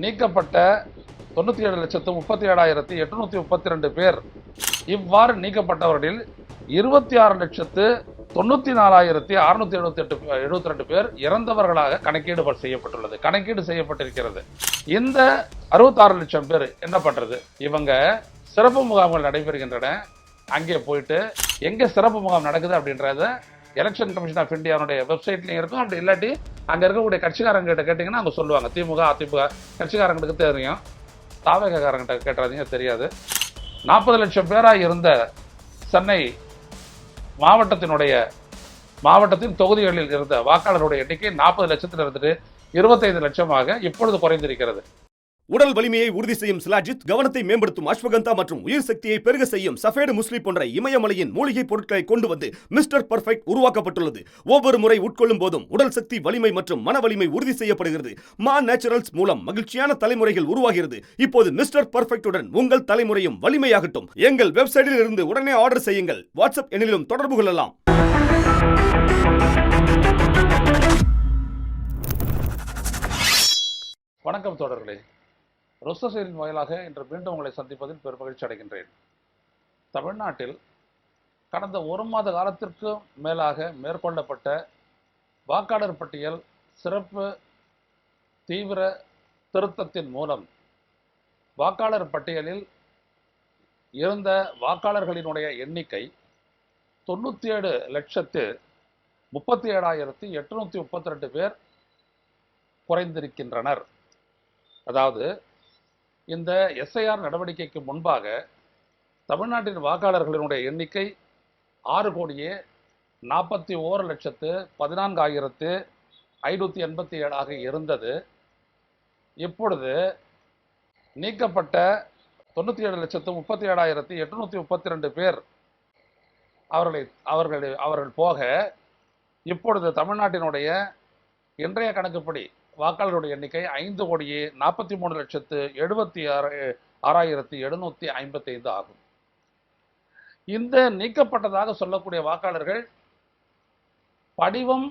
நீக்கப்பட்ட 97,37,832 பேர். இவ்வாறு நீக்கப்பட்டவர்களில் 26,94,672 பேர் இறந்தவர்களாக கணக்கீடு செய்யப்பட்டுள்ளது. கணக்கீடு செய்யப்பட்டிருக்கிறது. இந்த 66 லட்சம் பேர் என்ன பண்றது? இவங்க சிறப்பு முகாம்கள் நடைபெறுகின்றன. அங்கே போயிட்டு எங்க சிறப்பு முகாம் நடக்குது அப்படின்றத எலெக்ஷன் கமிஷன் ஆஃப் இந்தியாவுடைய வெப்சைட்லயும் இருக்கும். அப்படி இல்லாட்டி அங்க இருக்கக்கூடிய கட்சிக்காரங்க கிட்ட கேட்டீங்கன்னா அவங்க சொல்லுவாங்க. திமுக அதிமுக கட்சிக்காரங்களுக்கு தெரியும், தாவகக்காரங்கிட்ட கேட்டாதீங்க, தெரியாது. 40 லட்சம் பேராக இருந்த சென்னை மாவட்டத்தின் தொகுதிகளில் இருந்த வாக்காளருடைய எண்ணிக்கை 40 லட்சத்தில் இருந்துட்டு 25 லட்சமாக இப்பொழுது குறைந்திருக்கிறது. உடல் வலிமையை உறுதி செய்யும் சிலாஜித், கவனத்தை மேம்படுத்தும் அஸ்வகந்தா மற்றும் உயிர் சக்தியை பெருக செய்யும் சஃபேடு முஸ்லி போன்ற இமயமலையின் மூலிகை பொருட்களை கொண்டு வந்து மிஸ்டர் பர்ஃபெக்ட் உருவாக்கப்பட்டுள்ளது. ஒவ்வொரு முறை உட்கொள்ளும் போதும் உடல் சக்தி, வலிமை மற்றும் மன வலிமை உறுதி செய்யப்படுகிறது. மா நேச்சுரல்ஸ் மூலம் மகிழ்ச்சியான தலைமுறைகள் உருவாகிறது. இப்போது மிஸ்டர் பர்ஃபெக்ட்டுடன் உங்கள் தலைமுறையும் வலிமையாகட்டும். எங்கள் வெப்சைட்டில் இருந்து உடனே ஆர்டர் செய்யுங்கள். வாட்ஸ்அப் எண்ணிலும் தொடர்பு கொள்ளலாம். வணக்கம் தோழர்களே. ருஸ்தசேரின் வாயிலாக இன்று மீண்டும் உங்களை சந்திப்பதில் பெருமகிழ்ச்சி அடைகின்றேன். தமிழ்நாட்டில் கடந்த 1 மாத காலத்திற்கு மேலாக மேற்கொள்ளப்பட்ட வாக்காளர் பட்டியல் சிறப்பு தீவிர திருத்தத்தின் மூலம் வாக்காளர் பட்டியலில் இருந்த வாக்காளர்களினுடைய எண்ணிக்கை 97,37,832 பேர் குறைந்திருக்கின்றனர். அதாவது இந்த எஸ்ஐஆர் நடவடிக்கைக்கு முன்பாக தமிழ்நாட்டின் வாக்காளர்களினுடைய எண்ணிக்கை 6,41,14,587 இருந்தது. இப்பொழுது நீக்கப்பட்ட 97,37,832 பேர் அவர்கள் போக இப்பொழுது தமிழ்நாட்டினுடைய இன்றைய கணக்குப்படி வாக்காளருடைய எண்ணிக்கை 5,43,76,755 ஆகும். இந்த நீக்கப்பட்டதாக சொல்லக்கூடிய வாக்காளர்கள் படிவம்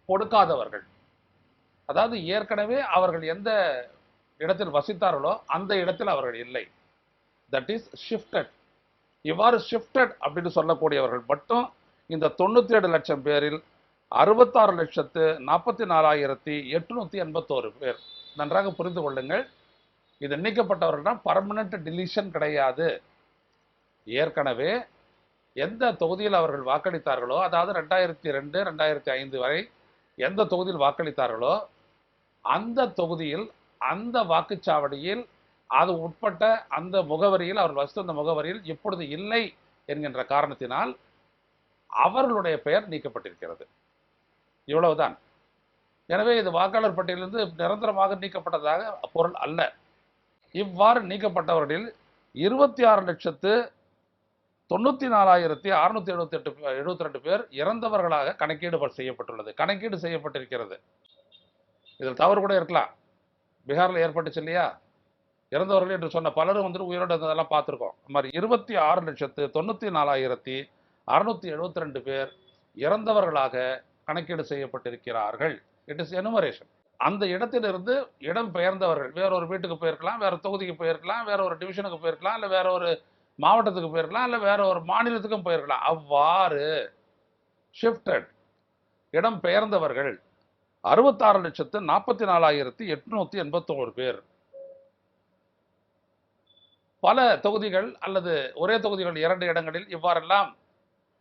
கொடுக்காதவர்கள். அதாவது ஏற்கனவே அவர்கள் எந்த இடத்தில் வசித்தார்களோ அந்த இடத்தில் அவர்கள் இல்லை. That is shifted. இவ்வாறு ஷிஃப்டட் அப்படின்னு சொல்லக்கூடியவர்கள் மட்டும் இந்த 97 லட்சம் பேரில் 66,44,881 பேர். நன்றாக புரிந்து கொள்ளுங்கள். இது நீக்கப்பட்டவர்கள் பர்மனன்ட் டிலீஷன் கிடையாது. ஏற்கனவே எந்த தொகுதியில் அவர்கள் வாக்களித்தார்களோ, அதாவது 2002, 2005 வரை எந்த தொகுதியில் வாக்களித்தார்களோ அந்த தொகுதியில், அந்த வாக்குச்சாவடியில், அது உட்பட்ட அந்த முகவரியில், அவர்கள் வசித்த முகவரியில் இப்பொழுது இல்லை என்கின்ற காரணத்தினால் அவர்களுடைய பெயர் நீக்கப்பட்டிருக்கிறது. இவ்வளவுதான். எனவே இது வாக்காளர் பட்டியலிருந்து நிரந்தரமாக நீக்கப்பட்டதாக பொருள் அல்ல. இவ்வாறு நீக்கப்பட்டவர்களில் 26,94,672 பேர் இறந்தவர்களாக கணக்கீடு செய்யப்பட்டுள்ளது. கணக்கீடு செய்யப்பட்டிருக்கிறது. இதில் தவறு கூட இருக்கலாம். பீகாரில் ஏற்பட்டுச்சு இல்லையா, இறந்தவர்கள் என்று சொன்ன பலரும் வந்துட்டு உயிரோடு இருந்ததெல்லாம் பார்த்துருக்கோம். அது மாதிரி 26,94,672 பேர் இறந்தவர்களாக கணக்கீடு செய்யப்பட்டிருக்கிறார்கள். It is enumeration. அந்த இடத்திலிருந்து இடம் பெயர்ந்தவர்கள் வேற ஒரு வீட்டுக்கு போயிருக்கலாம், வேற தொகுதிக்கு போயிருக்கலாம், வேற ஒரு டிவிஷனுக்கு போயிருக்கலாம், இல்லை வேற ஒரு மாவட்டத்துக்கு போயிருக்கலாம், இல்லை வேற ஒரு மாநிலத்துக்கும் போயிருக்கலாம். அவ்வாறு ஷிஃப்டட் இடம் பெயர்ந்தவர்கள் 66,44,881 பேர். பல தொகுதிகள் அல்லது ஒரே தொகுதிகள் 2 இடங்களில் இவ்வாறெல்லாம்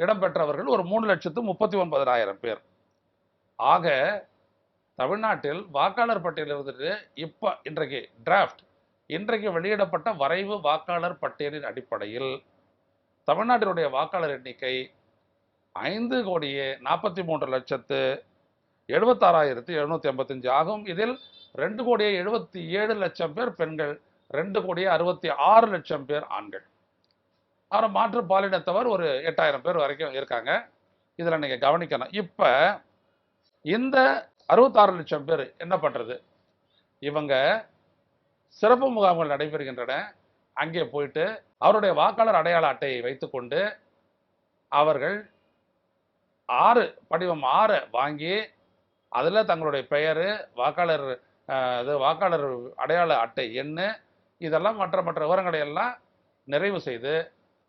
இடம்பெற்றவர்கள் ஒரு 3,39,000 பேர். ஆக தமிழ்நாட்டில் வாக்காளர் பட்டியலில் இருந்துட்டு இன்றைக்கு வெளியிடப்பட்ட வரைவு வாக்காளர் பட்டியலின் அடிப்படையில் தமிழ்நாட்டினுடைய வாக்காளர் எண்ணிக்கை 5,43,76,785 ஆகும். இதில் 2,77,00,000 பேர் பெண்கள், 2,66,00,000 பேர் ஆண்கள். அப்புறம் மாற்று பாலினத்தவர் ஒரு 8,000 பேர் வரைக்கும் இருக்காங்க. இதில் நீங்கள் கவனிக்கணும். இப்போ இந்த 66 லட்சம் பேர் என்ன பண்ணுறது? இவங்க சிறப்பு முகாம்கள் நடைபெறுகின்றன. அங்கே போயிட்டு அவருடைய வாக்காளர் அடையாள அட்டையை வைத்துக்கொண்டு அவர்கள் படிவம் 6 வாங்கி அதில் தங்களுடைய பெயர், வாக்காளர் அது வாக்காளர் அடையாள அட்டை எண்ணு, இதெல்லாம் மற்ற மற்ற விவரங்களை எல்லாம் நிறைவு செய்து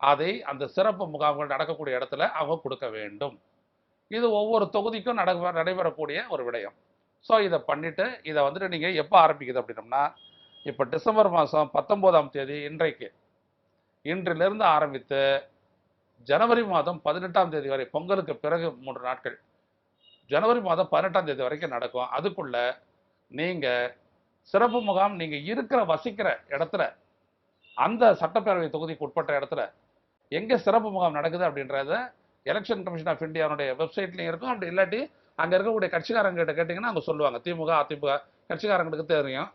அதை அந்த சிறப்பு முகாம்கள் நடக்கக்கூடிய இடத்துல அவங்க கொடுக்க வேண்டும். இது ஒவ்வொரு தொகுதிக்கும் நடைபெறக்கூடிய ஒரு விடயம். ஸோ இதை பண்ணிட்டு இதை வந்துட்டு நீங்கள் எப்போ ஆரம்பிக்குது அப்படின்னம்னா, இப்போ டிசம்பர் மாதம் 19ஆம் தேதி இன்றிலிருந்து ஆரம்பித்து ஜனவரி மாதம் 18ஆம் தேதி வரை, பொங்கலுக்கு பிறகு 3 நாட்கள், ஜனவரி மாதம் 18ஆம் தேதி வரைக்கும் நடக்கும். அதுக்குள்ள நீங்கள் சிறப்பு முகாம் நீங்கள் வசிக்கிற இடத்துல, அந்த சட்டப்பேரவை தொகுதிக்கு உட்பட்ட இடத்துல எங்கே சிறப்பு முகாம் நடக்குது அப்படின்றத எலெக்ஷன் கமிஷன் ஆஃப் இந்தியாவுடைய வெப்சைட்லையும் இருக்கும். அப்படி இல்லாட்டி அங்கே இருக்கக்கூடிய கட்சிக்காரங்கிட்ட கேட்டிங்கன்னா அவங்க சொல்லுவாங்க. திமுக அதிமுக கட்சிக்காரங்களுக்கு தெரியும்,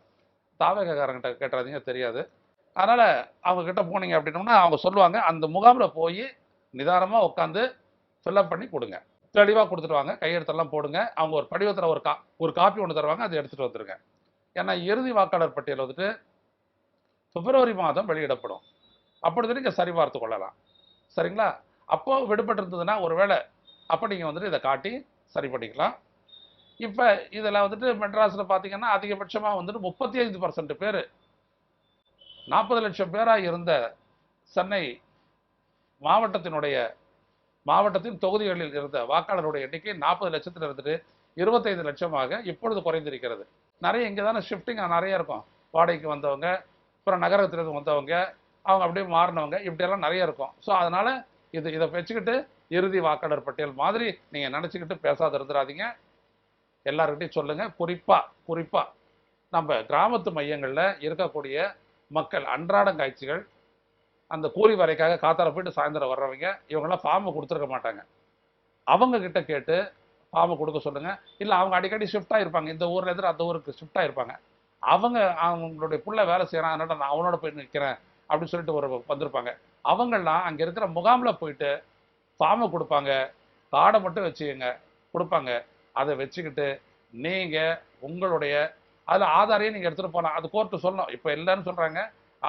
தாவகக்காரங்கிட்ட கேட்டுறாதீங்க, தெரியாது. அதனால் அவங்க கிட்ட போனீங்க அப்படின்னோம்னா அவங்க சொல்லுவாங்க. அந்த முகாமில் போய் நிதானமாக உட்காந்து ஃபில்அப் பண்ணி கொடுங்க. தெளிவாக கொடுத்துட்டு வாங்க, கையெழுத்தெல்லாம் போடுங்க. அவங்க ஒரு படிவத்தில் ஒரு காப்பி ஒன்று தருவாங்க, அதை எடுத்துகிட்டு வந்துருங்க. ஏன்னா இறுதி வாக்காளர் பட்டியல் வந்துட்டு பிப்ரவரி மாதம் வெளியிடப்படும். அப்படி நீங்கள் சரிபார்த்து கொள்ளலாம். சரிங்களா? அப்போ விடுபட்டிருந்ததுன்னா ஒருவேளை அப்போ நீங்கள் வந்துட்டு இதை காட்டி சரி பண்ணிக்கலாம். இப்போ இதில் வந்துட்டு மெட்ராஸில் பார்த்தீங்கன்னா அதிகபட்சமாக வந்துட்டு 35% பேர், 40 லட்சம் பேராக இருந்த சென்னை மாவட்டத்தின் தொகுதிகளில் இருந்த வாக்காளருடைய எண்ணிக்கை 40 லட்சத்தில் இருந்துட்டு 25 லட்சமாக இப்பொழுது குறைந்திருக்கிறது. நிறைய இங்கே தானே ஷிஃப்டிங் நிறைய இருக்கும். வாடகைக்கு வந்தவங்க, அப்புறம் நகரத்திலிருந்து வந்தவங்க, அவங்க அப்படியே மாறினவங்க, இப்படியெல்லாம் நிறைய இருக்கும். ஸோ அதனால் இதை வச்சுக்கிட்டு இறுதி வாக்காளர் பட்டியல் மாதிரி நீங்கள் நினச்சிக்கிட்டு பேசாத இருந்துடாதீங்க. எல்லாருக்கிட்டையும் சொல்லுங்கள். குறிப்பாக நம்ம கிராமத்து மையங்களில் இருக்கக்கூடிய மக்கள், அன்றாட காட்சிகள், அந்த கூலி வேலைக்காக காத்தால போயிட்டு சாயந்தரம் வர்றவங்க, இவங்கெல்லாம் ஃபார்மை கொடுத்துருக்க மாட்டாங்க. அவங்க கிட்ட கேட்டு ஃபார்மை கொடுக்க சொல்லுங்கள். இல்லை அவங்க அடிக்கடி ஷிஃப்டாக இருப்பாங்க, இந்த ஊரில் இருந்து அந்த ஊருக்கு ஷிஃப்டாக இருப்பாங்க. அவங்களுடைய புள்ள வேலை செய்கிறான், அதனால் நான் அவனோட போய் நிற்கிறேன் அப்படின்னு சொல்லிட்டு வந்திருப்பாங்க. அவங்கெல்லாம் அங்கே இருக்கிற முகாமில் போயிட்டு ஃபார்மை கொடுப்பாங்க. கார்டை மட்டும் வச்சுக்கோங்க, கொடுப்பாங்க. அதை வச்சுக்கிட்டு நீங்கள் உங்களுடைய அதில் ஆதாரையும் நீங்கள் எடுத்துகிட்டு போகலாம். அது கோர்ட்டு சொல்லணும். இப்போ எல்லாரும் சொல்கிறாங்க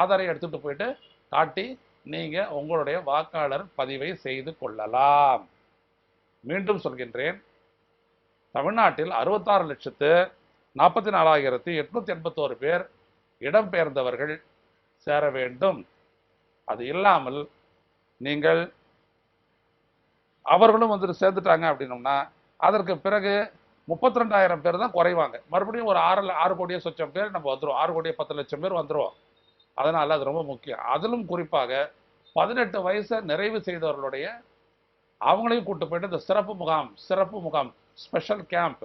ஆதாரையும் எடுத்துகிட்டு போயிட்டு காட்டி நீங்கள் உங்களுடைய வாக்காளர் பதிவை செய்து கொள்ளலாம். மீண்டும் சொல்கின்றேன், தமிழ்நாட்டில் 66,44,881 பேர் இடம்பெயர்ந்தவர்கள் சேர வேண்டும். அது இல்லாமல் நீங்கள் அவர்களும் வந்துட்டு சேர்ந்துட்டாங்க அப்படின்னோம்னா அதற்கு பிறகு 32,000 பேர் தான் குறைவாங்க. மறுபடியும் ஒரு 6 கோடியே சொச்சம் பேர் நம்ம வந்துடும். 6 கோடியே 10 லட்சம் பேர் வந்துடுவோம். அதனால் அது ரொம்ப முக்கியம். அதிலும் குறிப்பாக 18 வயசை நிறைவு செய்தவர்களுடைய அவங்களையும் கூட்டு போயிட்டு இந்த சிறப்பு முகாம் ஸ்பெஷல் கேம்ப்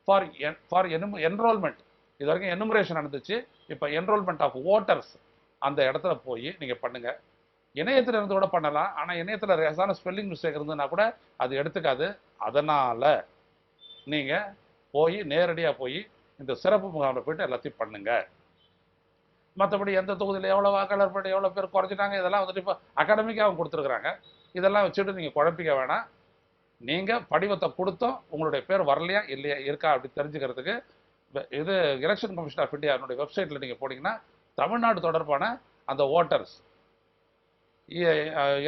ஃபார் என்ரோல்மெண்ட், இது வரைக்கும் எனுமரேஷன் நடந்துச்சு, இப்போ என்ரோல்மெண்ட் ஆஃப் ஓட்டர்ஸ், அந்த இடத்துல போய் நீங்கள் பண்ணுங்கள். இணையத்தில் இருந்து கூட பண்ணலாம். ஆனால் இணையத்தில் ரேசான ஸ்பெல்லிங் மிஸ்டேக் இருந்ததுன்னா கூட அது எடுத்துக்காது. அதனால் நீங்கள் நேரடியாக போய் இந்த சிறப்பு முகாமில் போயிட்டு எல்லாத்தையும் பண்ணுங்கள். மற்றபடி எந்த தொகுதியில் எவ்வளோ வாக்காளர் படி எவ்வளோ பேர் குறைச்சிட்டாங்க, இதெல்லாம் வந்துட்டு இப்போ அகாடமிக்காக அவங்க கொடுத்துருக்குறாங்க. இதெல்லாம் வச்சுட்டு நீங்கள் குழப்பிக்க வேணாம். நீங்கள் படிவத்தை கொடுத்தோம், உங்களுடைய பேர் வரலையா இல்லையா இருக்கா அப்படி தெரிஞ்சுக்கிறதுக்கு இது எலெக்ஷன் கமிஷன் ஆஃப் இந்தியாவுடைய வெப்சைட்டில் நீங்கள் போனீங்கன்னா தமிழ்நாடு தொடர்பான அந்த voters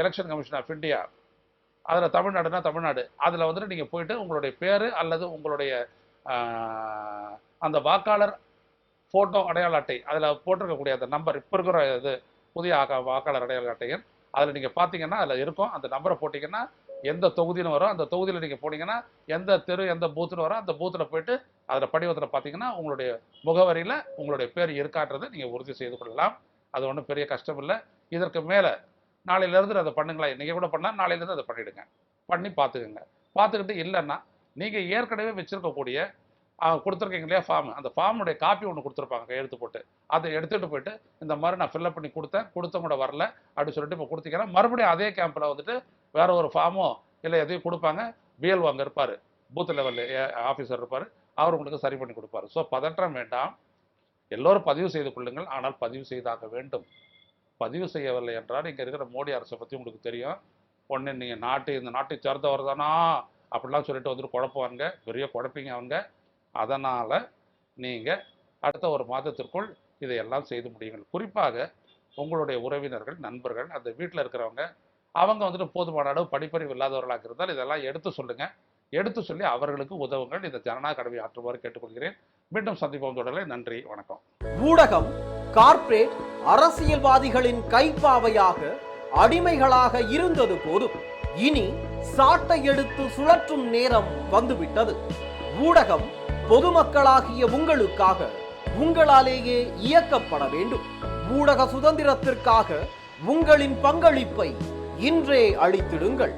election commission of India, அதில் தமிழ்நாடுனா தமிழ்நாடு, அதில் வந்துட்டு நீங்கள் போயிட்டு உங்களுடைய பேர் அல்லது உங்களுடைய அந்த வாக்காளர் ஃபோட்டோ அடையாள அட்டை, அதில் போட்டிருக்கக்கூடிய அந்த நம்பர், இப்போ இருக்கிற இது புதிய வாக்காளர் அடையாள அட்டைகள், அதில் நீங்கள் பார்த்தீங்கன்னா அதில் இருக்கும். அந்த நம்பரை போட்டிங்கன்னா எந்த தொகுதின்னு வரும், அந்த தொகுதியில் நீங்கள் போனீங்கன்னா எந்த தெரு எந்த பூத்துன்னு வரும், அந்த பூத்தில் போயிட்டு அதில் படிவத்தில் பார்த்தீங்கன்னா உங்களுடைய முகவரியில் உங்களுடைய பேர் இருக்கான்றதை நீங்கள் உறுதி செய்து கொள்ளலாம். அது ஒன்றும் பெரிய கஷ்டம் இல்லை. இதற்கு மேலே நாளையிலேருந்து அதை பண்ணுங்களா, இன்றைக்கி கூட பண்ணால் நாளையிலேருந்து அதை பண்ணிவிடுங்க. பண்ணி பார்த்துக்குங்க. பார்த்துக்கிட்டு இல்லைன்னா நீங்கள் ஏற்கனவே வச்சுருக்கக்கூடிய கொடுத்துருக்கீங்க இல்லையா ஃபார்ம், அந்த ஃபார்முடைய காப்பி ஒன்று கொடுத்துருப்பாங்க கையெழுத்து போட்டு, அதை எடுத்துகிட்டு போயிட்டு இந்த மாதிரி நான் ஃபில்அப் பண்ணி கொடுத்தேன் கூட வரல அப்படின்னு சொல்லிட்டு இப்போ கொடுத்தீங்கன்னா மறுபடியும் அதே கேம்பில் வந்துட்டு வேற ஒரு ஃபார்மோ இல்லை எதையும் கொடுப்பாங்க. பிஎல்ஓ அங்கே இருப்பார், பூத் லெவலில் ஆஃபீஸர் இருப்பார், அவர் உங்களுக்கு சரி பண்ணி கொடுப்பார். ஸோ பதற்றம் வேண்டாம், எல்லோரும் பதிவு செய்து கொள்ளுங்கள். ஆனால் பதிவு செய்தாக வேண்டும். பதிவு செய்யவில்லை என்றால் இங்கே இருக்கிற மோடி அரசை பற்றி உங்களுக்கு தெரியும். ஒன்று நீங்கள் இந்த நாட்டை சேர்ந்தவர் தானா அப்படிலாம் சொல்லிட்டு வந்துட்டு குழப்புவாங்க, பெரிய குழப்பிங்க அவங்க. அதனால் நீங்கள் அடுத்த ஒரு மாதத்திற்குள் இதையெல்லாம் செய்து முடியுங்கள். குறிப்பாக உங்களுடைய உறவினர்கள், நண்பர்கள், அந்த வீட்டில் இருக்கிறவங்க, அவங்க வந்துட்டு போதுமான அளவு படிப்பறிவு இல்லாதவர்களாக இருந்தால் இதெல்லாம் எடுத்து சொல்லுங்கள். எடுத்து சொல்லி அவர்களுக்கு உதவுங்கள். இந்த ஜனநாயக கடமை ஆற்றுமாறு கேட்டுக்கொள்கிறேன். மீண்டும் சந்திப்போம் தொடரலை. நன்றி, வணக்கம். ஊடகம் கார்ப்பரேட் அரசியல்வாதிகளின் கைப்பாவையாக அடிமைகளாக இருந்தது போதும், இனி சாட்டை எடுத்து சுழற்றும் நேரம் வந்துவிட்டது. ஊடகம் பொதுமக்களாகிய உங்களுக்காக உங்களாலேயே இயக்கப்பட வேண்டும். ஊடக சுதந்திரத்திற்காக உங்களின் பங்களிப்பை இன்றே அளித்திடுங்கள்.